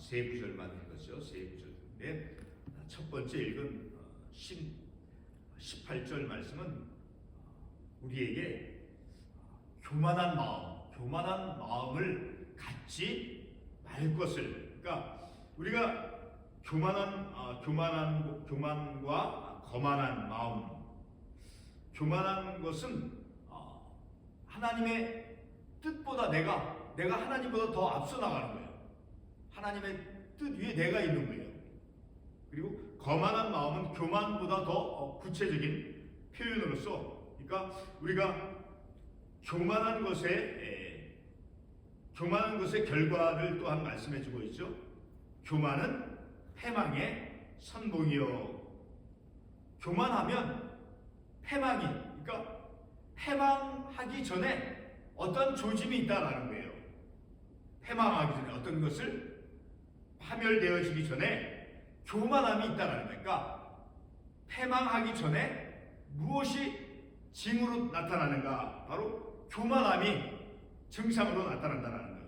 세 구절만 읽었죠. 세 구절인데 첫 번째 읽은 18절 말씀은 우리에게 교만한 마음을 갖지 말 것을, 그러니까 우리가 교만과 거만한 마음, 교만한 것은 하나님의 뜻보다 내가 하나님보다 더 앞서 나가는 거예요. 하나님의 뜻 위에 내가 있는 거예요. 그리고 거만한 마음은 교만보다 더 구체적인 표현으로서, 그러니까 우리가 교만한 것의 결과를 또한 말씀해주고 있죠. 교만은 패망의 선봉이요. 교만하면 그러니까 패망하기 전에 어떤 조짐이 있다라는 거예요. 패망하기 전에 어떤 것을 파멸되어지기 전에 교만함이 있다라는 거예요. 그러니까 패망하기 전에 무엇이 징후로 나타나는가? 바로 교만함이 증상으로 나타난다는 거예요.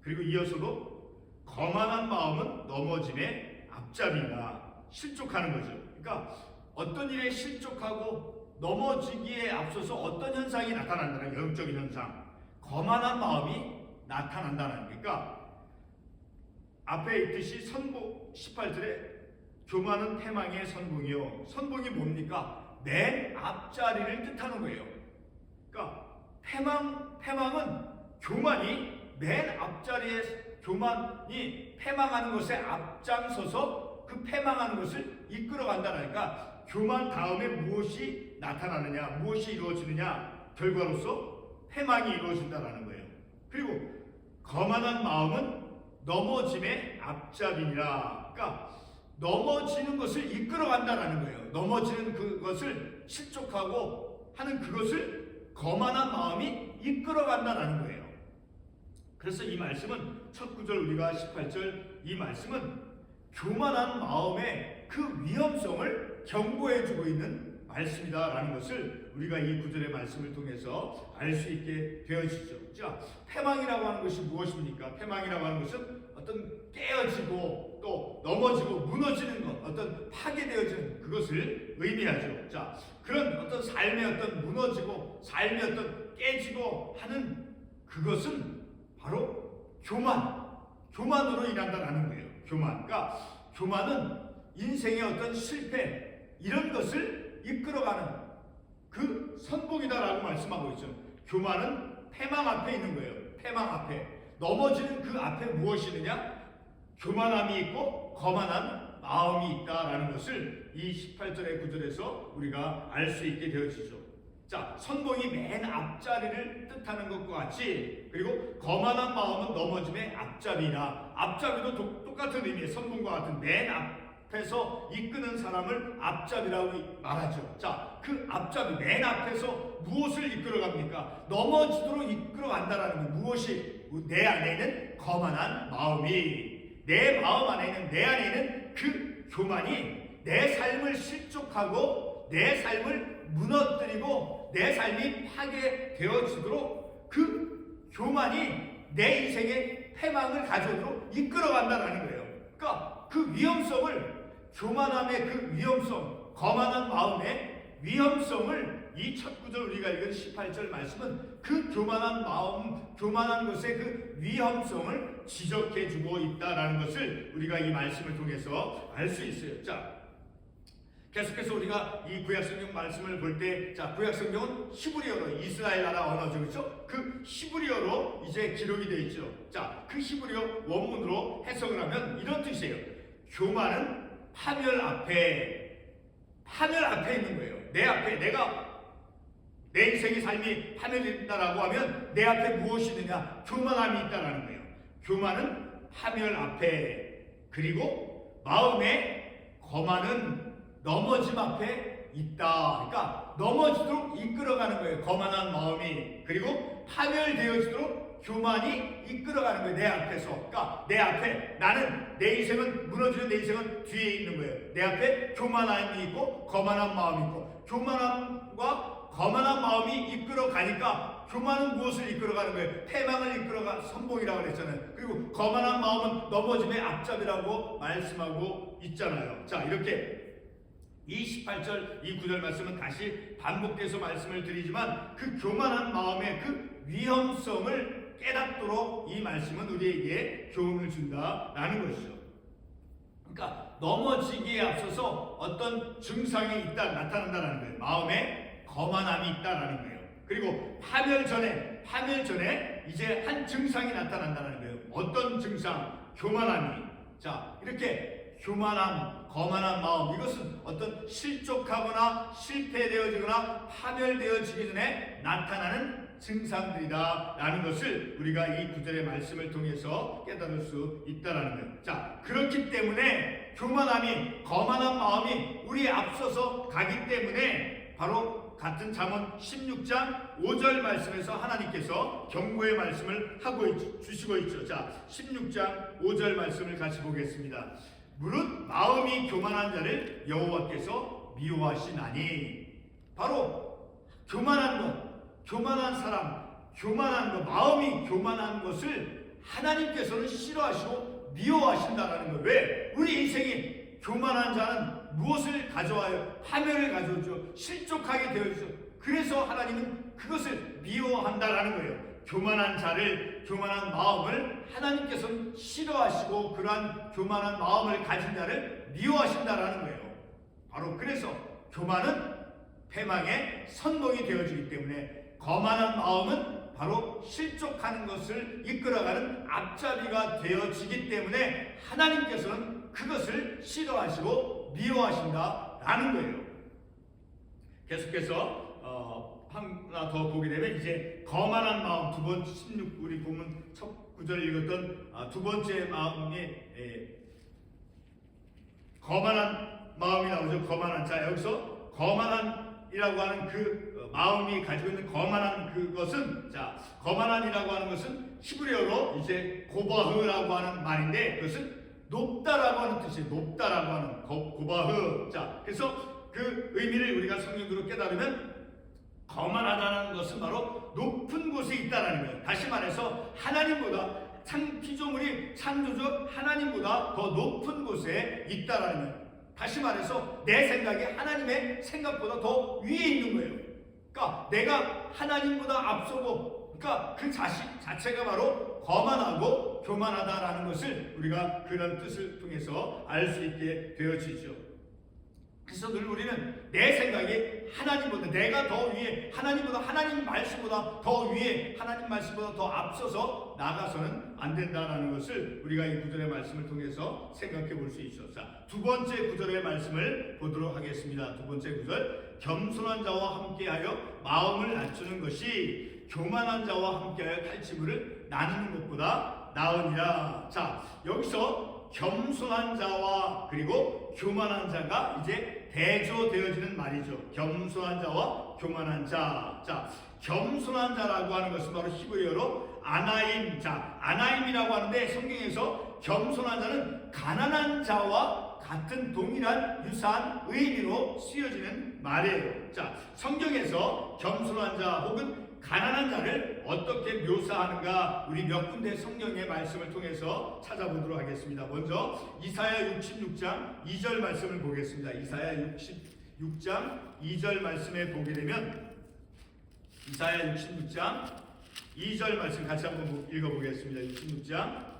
그리고 이어서도 거만한 마음은 넘어짐의 앞잡이가 실족하는 거죠. 그러니까 어떤 일에 실족하고 넘어지기에 앞서서 어떤 현상이 나타난다는 거예요. 영적인 현상, 거만한 마음이 나타난다는 거예요. 그러니까 앞에 있듯이 18절에 교만은 패망의 선봉이요. 선봉이 뭡니까? 맨 앞자리를 뜻하는 거예요. 그러니까 패망은 교만이 맨 앞자리에, 교만이 패망하는 것에 앞장서서 그 패망하는 것을 이끌어간다니까, 교만 다음에 무엇이 나타나느냐, 무엇이 이루어지느냐, 결과로서 패망이 이루어진다는 거예요. 그리고 거만한 마음은 넘어짐의 앞잡이니라. 그러니까 넘어지는 것을 이끌어간다라는 거예요. 넘어지는 그것을 실족하고 하는 그것을 거만한 마음이 이끌어간다라는 거예요. 그래서 이 말씀은 첫 구절, 우리가 18절 이 말씀은 교만한 마음의 그 위험성을 경고해주고 있는 말씀이다라는 것을 우리가 이 구절의 말씀을 통해서 알 수 있게 되어지죠. 자, 패망이라고 하는 것이 무엇입니까? 패망이라고 하는 것은 어떤 깨어지고 또 넘어지고 무너지는 것, 어떤 파괴되어지는 그것을 의미하죠. 자, 그런 어떤 삶의 어떤 무너지고, 삶의 어떤 깨지고 하는 그것은 바로 교만으로 일한다라는 거예요. 그러니까 교만은 인생의 어떤 실패, 이런 것을 이끌어가는 그 선봉이다라고 말씀하고 있죠. 교만은 패망 앞에 있는 거예요. 패망 앞에. 넘어지는 그 앞에 무엇이 있느냐? 교만함이 있고 거만한 마음이 있다라는 것을 이 18절의 구절에서 우리가 알 수 있게 되어지죠. 자, 선봉이 맨 앞자리를 뜻하는 것과 같이, 그리고 거만한 마음은 넘어짐의 앞잡이나, 앞잡이도 똑같은 의미의 선봉과 같은 맨 앞에서 이끄는 사람을 앞잡이라고 말하죠. 자, 그 앞잡이 맨 앞에서 무엇을 이끌어갑니까? 넘어지도록 이끌어간다라는 거. 무엇이? 내 안에는 거만한 마음이, 내 마음 안에는, 내 안에는 그 교만이 내 삶을 실족하고 내 삶을 무너뜨리고 내 삶이 파괴되어지도록 그 교만이 내 인생의 패망을 가져오도록 이끌어간다는 거예요. 그러니까 그 위험성을, 교만함의 그 위험성, 거만한 마음의 위험성을 이 첫 구절 우리가 읽은 18절 말씀은 그 교만한 마음, 교만한 것의 그 위험성을 지적해주고 있다라는 것을 우리가 이 말씀을 통해서 알 수 있어요. 자, 계속해서 우리가 이 구약성경 말씀을 볼 때, 자, 구약성경은 히브리어로, 이스라엘 나라 언어죠, 그렇죠? 그 히브리어로 이제 기록이 되어 있죠. 자, 그 히브리어 원문으로 해석을 하면 이런 뜻이에요. 교만은 파멸 앞에 있는 거예요. 내 앞에, 내 인생의 삶이 파멸된다라고 하면 내 앞에 무엇이 있느냐? 교만함이 있다라는 거예요. 교만은 파멸 앞에, 그리고 마음의 거만은 넘어짐 앞에 있다. 그러니까 넘어지도록 이끌어가는 거예요. 거만한 마음이. 그리고 파멸되어지도록 교만이 이끌어가는 거예요. 내 앞에서. 그러니까 내 앞에, 나는, 내 인생은, 무너지는 내 인생은 뒤에 있는 거예요. 내 앞에 교만함이 있고 거만한 마음이 있고, 교만함과 거만한 마음이 이끌어가니까 교만은 무엇을 이끌어가는 거예요? 패망을 이끌어가 선봉이라고 그랬잖아요. 그리고 거만한 마음은 넘어짐의 앞잡이라고 말씀하고 있잖아요. 자, 이렇게 이 18절, 이 9절 말씀은 다시 반복해서 말씀을 드리지만 그 교만한 마음의 그 위험성을 깨닫도록 이 말씀은 우리에게 교훈을 준다라는 것이죠. 그러니까 넘어지기에 앞서서 어떤 증상이 있다 나타난다는 거예요. 마음에 거만함이 있다라는 거예요. 그리고 파멸 전에 이제 한 증상이 나타난다는 거예요. 어떤 증상? 교만함이. 자, 이렇게 교만함, 거만한 마음, 이것은 어떤 실족하거나 실패되어지거나 파멸되어지기 전에 나타나는 증상들이다라는 것을 우리가 이 구절의 말씀을 통해서 깨달을 수 있다라는 거예요. 자, 그렇기 때문에 교만함이, 거만한 마음이 우리에 앞서서 가기 때문에 바로 같은 잠언 16장 5절 말씀에서 하나님께서 경고의 말씀을 하고 주시고 있죠. 자, 16장 5절 말씀을 같이 보겠습니다. 무릇 마음이 교만한 자를 여호와께서 미워하시나니. 바로 교만한 것, 교만한 사람, 교만한 것, 마음이 교만한 것을 하나님께서는 싫어하시고 미워하신다라는 거예요. 왜? 우리 인생이 교만한 자는 무엇을 가져와요? 파멸을 가져오죠. 실족하게 되어주죠. 그래서 하나님은 그것을 미워한다라는 거예요. 교만한 자를, 교만한 마음을 하나님께서는 싫어하시고 그러한 교만한 마음을 가진 자를 미워하신다라는 거예요. 바로 그래서 교만은 패망의 선봉이 되어지기 때문에 거만한 마음은 바로 실족하는 것을 이끌어가는 앞잡이가 되어지기 때문에 하나님께서는 그것을 싫어하시고 미워하신다라는 거예요. 계속해서 하나 더 보게 되면 이제 거만한 마음, 두 번째 16 우리 보면 첫 구절 읽었던 두 번째 마음이 거만한 마음이 나오죠. 거만한 자, 여기서 거만한이라고 하는 그 마음이 가지고 있는 거만한 그것은, 자, 거만한이라고 하는 것은 히브리어로 이제 고바흐라고 하는 말인데 그것은 높다라고 하는 뜻이에요. 높다라고 하는 고바흐. 자, 그래서 그 의미를 우리가 성경으로 깨달으면 거만하다는 것은 바로 높은 곳에 있다라는 거예요. 다시 말해서 하나님보다 피조물이 창조주 하나님보다 더 높은 곳에 있다라는 거예요. 다시 말해서 내 생각이 하나님의 생각보다 더 위에 있는 거예요. 그러니까 내가 하나님보다 앞서고, 그러니까 그 자식 자체가 바로 거만하고 교만하다라는 것을 우리가 그런 뜻을 통해서 알 수 있게 되어지죠. 그래서 늘 우리는 내 생각이 하나님보다, 내가 더 위에, 하나님보다, 하나님 말씀보다 더 위에, 하나님 말씀보다 더 앞서서 나가서는 안 된다는 것을 우리가 이 구절의 말씀을 통해서 생각해 볼 수 있죠. 자, 두 번째 구절의 말씀을 보도록 하겠습니다. 두 번째 구절, 겸손한 자와 함께하여 마음을 낮추는 것이 교만한 자와 함께하여 칼치물을 나누는 것보다 나으니라. 자, 여기서 겸손한 자와 그리고 교만한 자가 이제 대조되어지는 말이죠. 겸손한 자와 교만한 자. 자, 겸손한 자라고 하는 것은 바로 히브리어로 아나임. 자, 아나임이라고 하는데 성경에서 겸손한 자는 가난한 자와 같은 동일한 유사한 의미로 쓰여지는 말이에요. 자, 성경에서 겸손한 자 혹은 가난한 자를 어떻게 묘사하는가 우리 몇 군데 성경의 말씀을 통해서 찾아보도록 하겠습니다. 먼저 이사야 66장 2절 말씀을 보겠습니다. 이사야 66장 2절 말씀에 보게 되면 이사야 66장 2절 말씀 같이 한번 읽어보겠습니다. 66장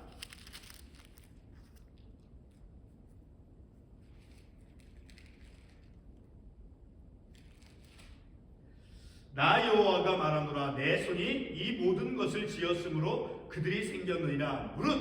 나 여호와가 말하노라. 내 손이 이 모든 것을 지었으므로 그들이 생겼느니라. 무릇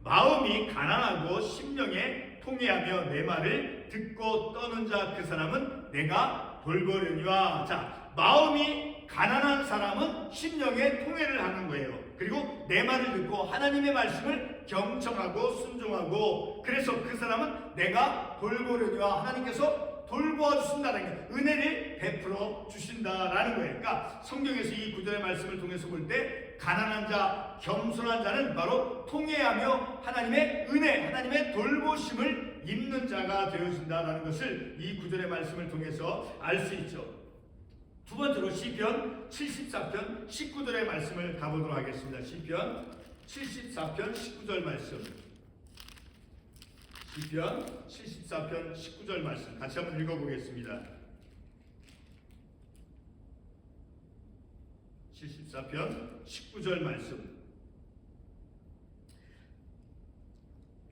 마음이 가난하고 심령에 통회하며 내 말을 듣고 떠는 자 그 사람은 내가 돌보려니와. 자, 마음이 가난한 사람은 심령에 통회를 하는 거예요. 그리고 내 말을 듣고 하나님의 말씀을 경청하고 순종하고, 그래서 그 사람은 내가 돌보려니와. 하나님께서 돌보아 주신다는 게 은혜를 베풀어 주신다라는 거예요. 그러니까 성경에서 이 구절의 말씀을 통해서 볼 때 가난한 자, 겸손한 자는 바로 통회하며 하나님의 은혜, 하나님의 돌보심을 입는 자가 되어진다라는 것을 이 구절의 말씀을 통해서 알 수 있죠. 두 번째로 시편 74편 19절의 말씀을 가보도록 하겠습니다. 시편 74편 19절 말씀. 시편 74편 19절 말씀 같이 한번 읽어보겠습니다. 74편 19절 말씀.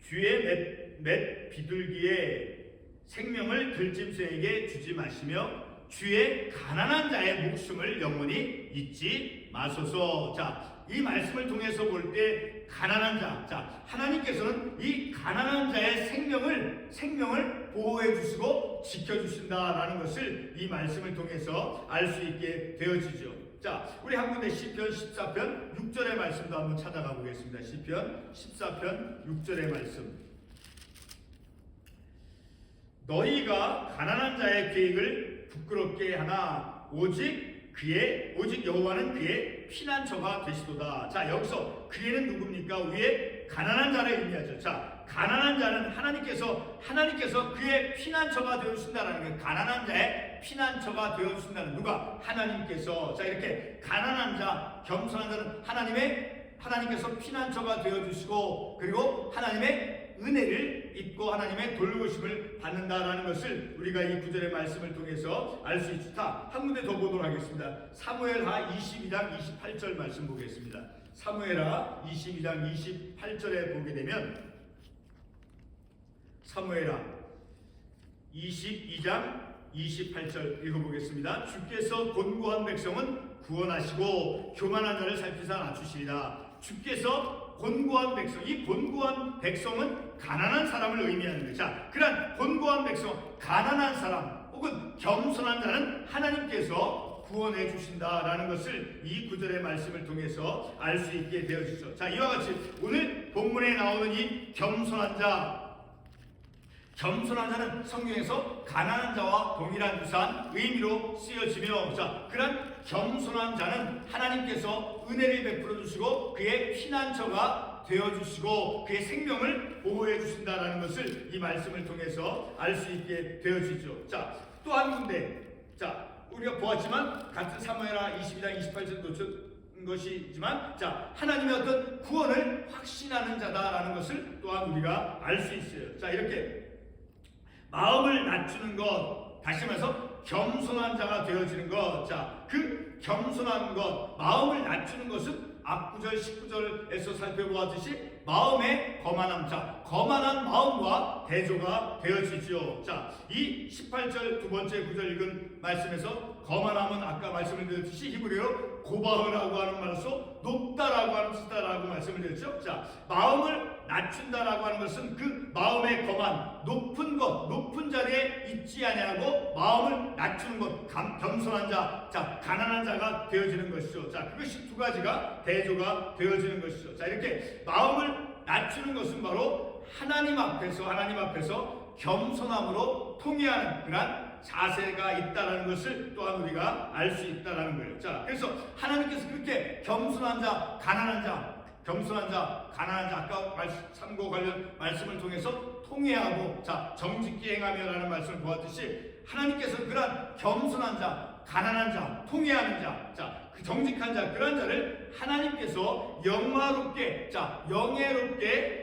주의 맷 비둘기에 생명을 들짐승에게 주지 마시며 주의 가난한 자의 목숨을 영원히 잊지 마소서. 자, 이 말씀을 통해서 볼 때 가난한 자, 하나님께서는 이 가난한 자의 생명을 보호해 주시고 지켜 주신다라는 것을 이 말씀을 통해서 알 수 있게 되어지죠. 자, 우리 한 군데 시편 14편 6절의 말씀도 한번 찾아가 보겠습니다. 시편 14편 6절의 말씀. 너희가 가난한 자의 계획을 부끄럽게 하나 오직 여호와는 그의 피난처가 되시도다. 자, 여기서 그에는 누굽니까? 위에 가난한 자를 의미하죠. 자, 가난한 자는 하나님께서 그의 피난처가 되어 주신다라는 거예요. 가난한 자의 피난처가 되어 주신다는 누가? 하나님께서. 자, 이렇게 가난한 자, 겸손한 자는 하나님께서 피난처가 되어 주시고 그리고 하나님의 은혜를 입고 하나님의 돌보심을 받는다라는 것을 우리가 이 구절의 말씀을 통해서 알 수 있다. 한 군데 더 보도록 하겠습니다. 사무엘하 22장 28절 말씀 보겠습니다. 사무엘하 22장 28절에 보게 되면 사무엘하 22장 28절 읽어보겠습니다. 주께서 곤고한 백성은 구원하시고 교만한 자를 살피사 낮추시리라. 주께서 곤고한 백성, 이 곤고한 백성은 가난한 사람을 의미하는 거죠. 자, 그런 곤고한 백성, 가난한 사람 혹은 겸손한 자는 하나님께서 구원해 주신다라는 것을 이 구절의 말씀을 통해서 알 수 있게 되어지죠. 자, 이와 같이 오늘 본문에 나오는 이 겸손한 자는 성경에서 가난한 자와 동일한 유사한 의미로 쓰여지며, 자, 그런 겸손한 자는 하나님께서 은혜를 베풀어 주시고 그의 피난처가 되어 주시고 그의 생명을 보호해 주신다라는 것을 이 말씀을 통해서 알 수 있게 되어지죠. 자, 또 한 군데, 자, 우리가 보았지만 같은 사무엘하 22장 28절 놓친 것이지만, 자, 하나님의 어떤 구원을 확신하는 자다라는 것을 또한 우리가 알 수 있어요. 자, 이렇게 마음을 낮추는 것, 다시 말해서 겸손한 자가 되어지는 것. 자, 그 겸손한 것, 마음을 낮추는 것은 앞구절 19절에서 살펴보았듯이 마음의 거만함, 자, 거만한 마음과 대조가 되어지죠. 자, 이 18절 두 번째 구절 읽은 말씀에서 거만함은 아까 말씀을 드렸듯이 히브리어로 고바흐라고 하는 말로서 높다라고 하는 뜻이다라고 말씀을 드렸죠. 자, 마음을 낮춘다라고 하는 것은 그 마음의 거만, 높은 자리에 있지 아니하고 마음을 낮추는 것, 겸손한 자, 자, 가난한 자가 되어지는 것이죠. 자, 그것이 두 가지가 대조가 되어지는 것이죠. 자, 이렇게 마음을 낮추는 것은 바로 하나님 앞에서 겸손함으로 통해하는 그러한 자세가 있다라는 것을 또한 우리가 알 수 있다라는 거예요. 자, 그래서 하나님께서 그렇게 겸손한 자, 가난한 자, 아까 참고 관련 말씀을 통해서 통회하고, 자, 정직히 행하며라는 말씀을 보았듯이 하나님께서 그러한 겸손한 자, 가난한 자, 통회하는 자, 자, 그 정직한 자, 그런 자를 하나님께서 영예롭게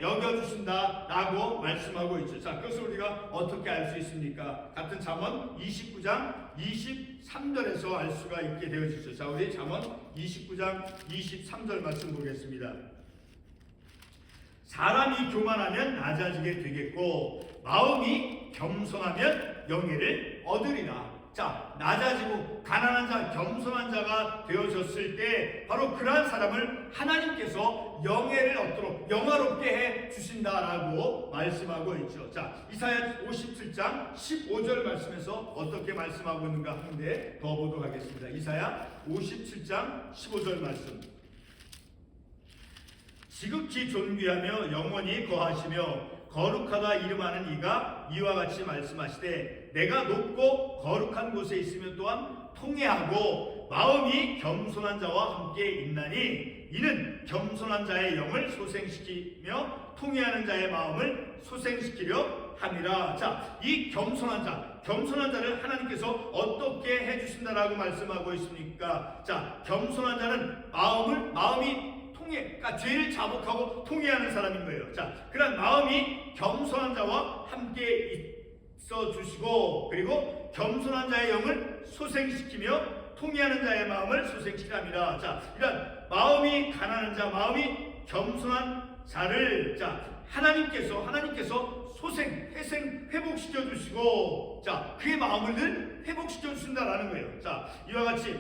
여겨주신다라고 말씀하고 있죠. 자, 그것을 우리가 어떻게 알 수 있습니까? 같은 잠언 29장 23절에서 알 수가 있게 되어지죠. 자, 우리 잠언 29장 23절 말씀 보겠습니다. 사람이 교만하면 낮아지게 되겠고 마음이 겸손하면 영예를 얻으리라. 자, 낮아지고 가난한 자, 겸손한 자가 되어졌을 때 바로 그러한 사람을 하나님께서 영예를 얻도록 영화롭게 해 주신다라고 말씀하고 있죠. 자, 이사야 57장 15절 말씀에서 어떻게 말씀하고 있는가 한 군데 더 보도록 하겠습니다. 이사야 57장 15절 말씀. 지극히 존귀하며 영원히 거하시며 거룩하다 이름하는 이가 이와 같이 말씀하시되 내가 높고 거룩한 곳에 있으면 또한 통회하고 마음이 겸손한 자와 함께 있나니 이는 겸손한 자의 영을 소생시키며 통회하는 자의 마음을 소생시키려 함이라. 자, 이 겸손한 자를 하나님께서 어떻게 해주신다라고 말씀하고 있습니까? 자, 겸손한 자는 마음이 그러니까 죄를 자복하고 통회하는 사람인 거예요. 자, 그런 마음이 겸손한 자와 함께 있어 주시고, 그리고 겸손한 자의 영을 소생시키며 통회하는 자의 마음을 소생시키랍니다. 자, 이런 마음이 가난한 자, 마음이 겸손한 자를 하나님께서 회복시켜 주시고, 자, 그의 마음을 늘 회복시켜 주신다라는 거예요. 자, 이와 같이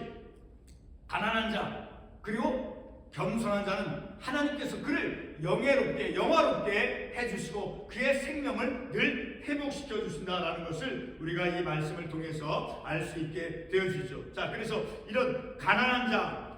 가난한 자 그리고 겸손한 자는 하나님께서 그를 영화롭게 해주시고 그의 생명을 늘 회복시켜 주신다라는 것을 우리가 이 말씀을 통해서 알 수 있게 되어지죠. 자, 그래서 이런 가난한 자,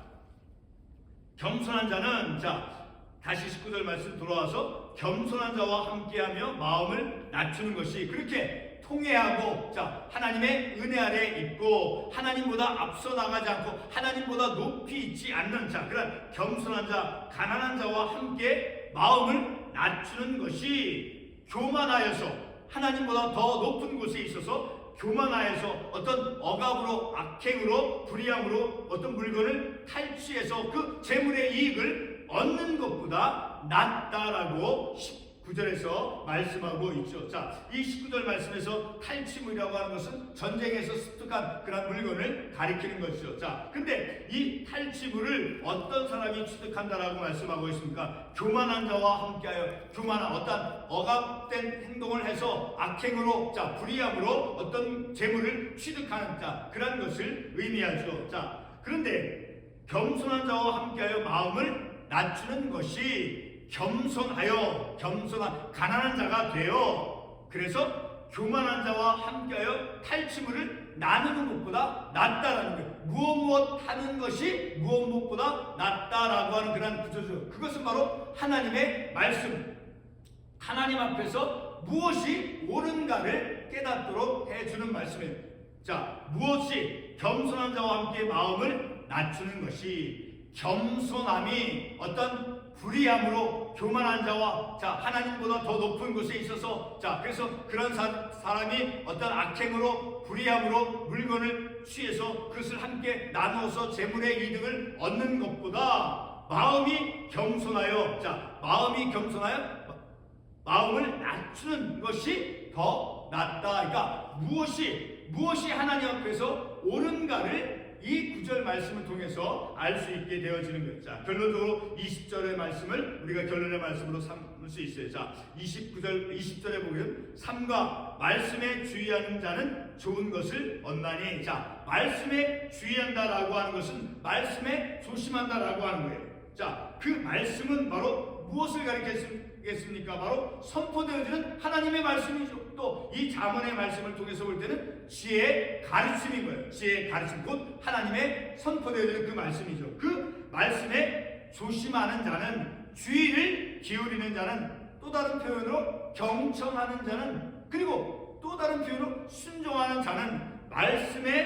겸손한 자는, 자, 다시 19절 말씀 돌아와서 겸손한 자와 함께하며 마음을 낮추는 것이 그렇게 통회하고, 자, 하나님의 은혜 아래 있고 하나님보다 앞서 나가지 않고 하나님보다 높이 있지 않는 자, 그런 겸손한 자, 가난한 자와 함께 마음을 낮추는 것이 교만하여서 하나님보다 더 높은 곳에 있어서 교만하여서 어떤 억압으로, 악행으로, 불의함으로 어떤 물건을 탈취해서 그 재물의 이익을 얻는 것보다 낫다라고 19절에서 말씀하고 있죠. 자, 이 19절 말씀에서 탈취물이라고 하는 것은 전쟁에서 습득한 그런 물건을 가리키는 것이죠. 자, 근데 이 탈취물을 어떤 사람이 취득한다라고 말씀하고 있습니까? 교만한 자와 함께하여 교만한 어떤 억압된 행동을 해서 악행으로, 자, 불의함으로 어떤 재물을 취득하는 자, 그런 것을 의미하죠. 자, 그런데 겸손한 자와 함께하여 마음을 낮추는 것이 겸손한 가난한 자가 되어, 그래서 교만한 자와 함께하여 탈취물을 나누는 것보다 낫다라는 거예요. 무엇 하는 것이 무엇보다 낫다라고 하는 그런 구조죠. 그것은 바로 하나님의 말씀, 하나님 앞에서 무엇이 옳은가를 깨닫도록 해주는 말씀이에요. 자, 무엇이 겸손한 자와 함께 마음을 낮추는 것이, 겸손함이 어떤 불의함으로 교만한 자와, 자, 하나님보다 더 높은 곳에 있어서, 자, 그래서 그런 사람이 어떤 악행으로, 불의함으로 물건을 취해서 그것을 함께 나누어서 재물의 이득을 얻는 것보다 마음이 겸손하여, 자, 마음을 낮추는 것이 더 낫다. 그러니까 무엇이 하나님 앞에서 옳은가를 이 구절 말씀을 통해서 알 수 있게 되어지는 거예요. 자, 결론적으로 20절의 말씀을 우리가 결론의 말씀으로 삼을 수 있어요. 자, 20절에 보면 삼가 말씀에 주의하는 자는 좋은 것을 얻나니, 자, 말씀에 주의한다라고 하는 것은 말씀에 조심한다라고 하는 거예요. 자, 그 말씀은 바로 무엇을 가리키겠습니까? 바로 선포되어지는 하나님의 말씀이죠. 또 이 잠언의 말씀을 통해서 볼 때는 지혜의 가르침인 거예요. 지혜의 가르침, 곧 하나님의 선포되어지는 그 말씀이죠. 그 말씀에 조심하는 자는, 주의를 기울이는 자는, 또 다른 표현으로 경청하는 자는, 그리고 또 다른 표현으로 순종하는 자는,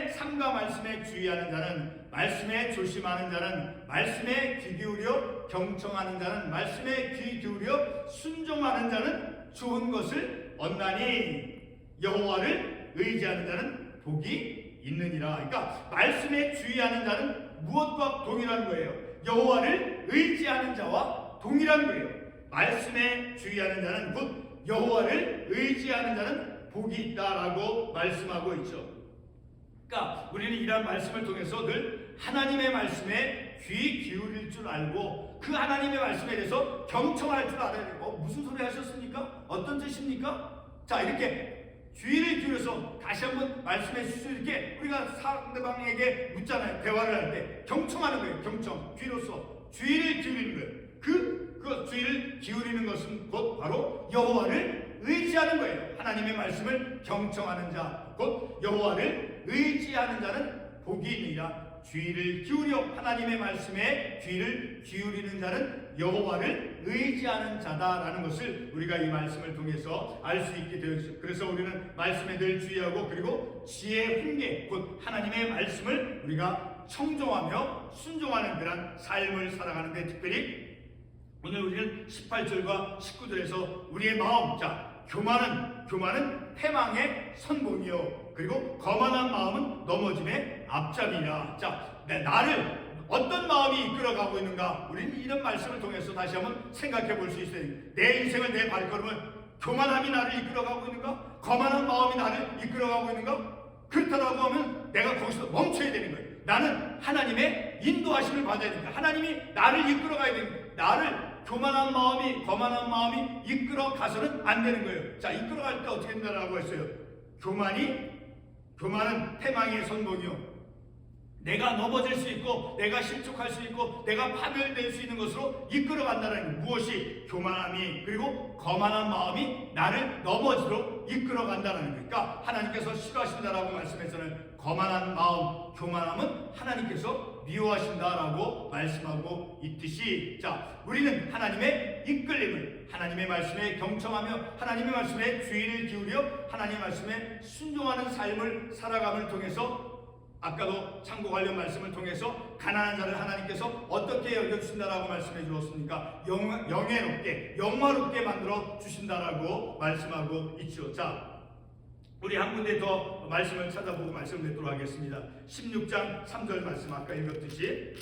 삼가 말씀에 주의하는 자는, 말씀에 조심하는 자는, 말씀에 귀 기울여 경청하는 자는, 말씀에 귀 기울여 순종하는 자는 좋은 것을 얻나니 여호와를 의지하는 자는 복이 있느니라. 그러니까 말씀에 주의하는 자는 무엇과 동일한 거예요? 여호와를 의지하는 자와 동일한 거예요. 말씀에 주의하는 자는, 곧 여호와를 의지하는 자는 복이 있다라고 말씀하고 있죠. 그러니까 우리는 이러한 말씀을 통해서 늘 하나님의 말씀에 귀 기울일 줄 알고 그 하나님의 말씀에 대해서 경청할 줄 알아야 돼요. 무슨 소리 하셨습니까? 어떤 뜻입니까? 자, 이렇게 주의를 기울여서 다시 한번 말씀해 주시죠. 이렇게 우리가 상대방에게 묻잖아요. 대화를 할 때 경청하는 거예요. 경청, 귀로서 주의를 기울이는 거예요. 그 주의를 기울이는 것은 곧 바로 여호와를 의지하는 거예요. 하나님의 말씀을 경청하는 자, 곧 여호와를 의지하는 자는 복이 있느니라. 주의를 기울여 하나님의 말씀에 귀를 기울이는 자는 여호와를 의지하는 자다라는 것을 우리가 이 말씀을 통해서 알 수 있게 되었죠. 그래서 우리는 말씀에 늘 주의하고, 그리고 지혜의 훈계, 곧 하나님의 말씀을 우리가 청종하며 순종하는 그런 삶을 살아가는데, 특별히 오늘 우리는 18절과 19절에서 우리의 마음, 교만은 패망의 선봉이요, 그리고 거만한 마음은 넘어짐의 앞잡이라. 나를 어떤 마음이 이끌어가고 있는가? 우리는 이런 말씀을 통해서 다시 한번 생각해 볼 수 있어요. 내 인생을, 내 발걸음을 교만함이 나를 이끌어가고 있는가? 거만한 마음이 나를 이끌어가고 있는가? 그렇다고 하면 내가 거기서 멈춰야 되는 거예요. 나는 하나님의 인도하심을 받아야 됩니다. 하나님이 나를 이끌어가야 됩니다. 나를 교만한 마음이, 거만한 마음이 이끌어가서는 안 되는 거예요. 이끌어갈 때 어떻게 된다라고 했어요? 교만은 패망의 선봉이요, 내가 넘어질 수 있고, 내가 실족할 수 있고, 내가 파멸될 수 있는 것으로 이끌어간다는 거예요. 무엇이? 교만함이, 그리고 거만한 마음이 나를 넘어지도록 이끌어간다는 거예요. 그러니까 하나님께서 싫어하신다라고 말씀해서는 거만한 마음, 교만함은 하나님께서 미워하신다라고 말씀하고 있듯이, 우리는 하나님의 이끌림을, 하나님의 말씀에 경청하며 하나님의 말씀에 주의를 기울여 하나님의 말씀에 순종하는 삶을 살아감을 통해서, 아까도 창고 관련 말씀을 통해서 가난한 자를 하나님께서 어떻게 여겨주신다라고 말씀해 주었습니까? 영예롭게, 영화롭게 만들어 주신다라고 말씀하고 있죠. 우리 한 군데 더 말씀을 찾아보고 말씀을 맺도록 하겠습니다. 16장 3절 말씀, 아까 읽었듯이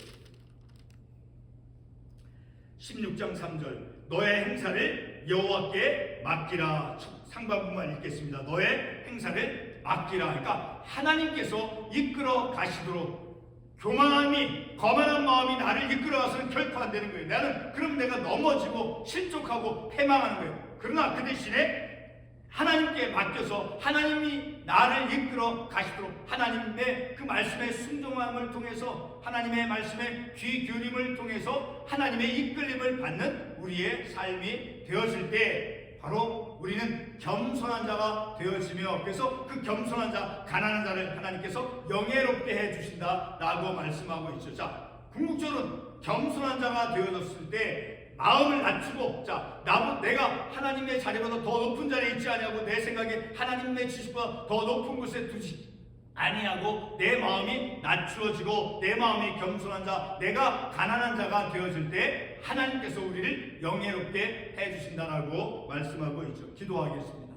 16장 3절, 너의 행사를 여호와께 맡기라. 상반부만 읽겠습니다. 너의 행사를 맡기라. 그러니까 하나님께서 이끌어 가시도록, 교만함이, 거만한 마음이 나를 이끌어가서는 결코 안 되는 거예요. 그럼 내가 넘어지고 실족하고 패망하는 거예요. 그러나 그 대신에 하나님께 맡겨서 하나님이 나를 이끌어 가시도록, 하나님의 그 말씀에 순종함을 통해서, 하나님의 말씀에 귀 기울임을 통해서 하나님의 이끌림을 받는 우리의 삶이 되어질 때 바로 우리는 겸손한 자가 되어지며, 그래서 그 겸손한 자, 가난한 자를 하나님께서 영예롭게 해주신다라고 말씀하고 있죠. 궁극적으로는 겸손한 자가 되어졌을 때 마음을 낮추고, 내가 하나님의 자리보다 더 높은 자리에 있지 아니하고 내 생각에 하나님의 지식보다 더 높은 곳에 두지 아니하고 내 마음이 낮추어지고 내 마음이 겸손한 자, 내가 가난한 자가 되어질 때 하나님께서 우리를 영예롭게 해주신다라고 말씀하고 있죠. 기도하겠습니다.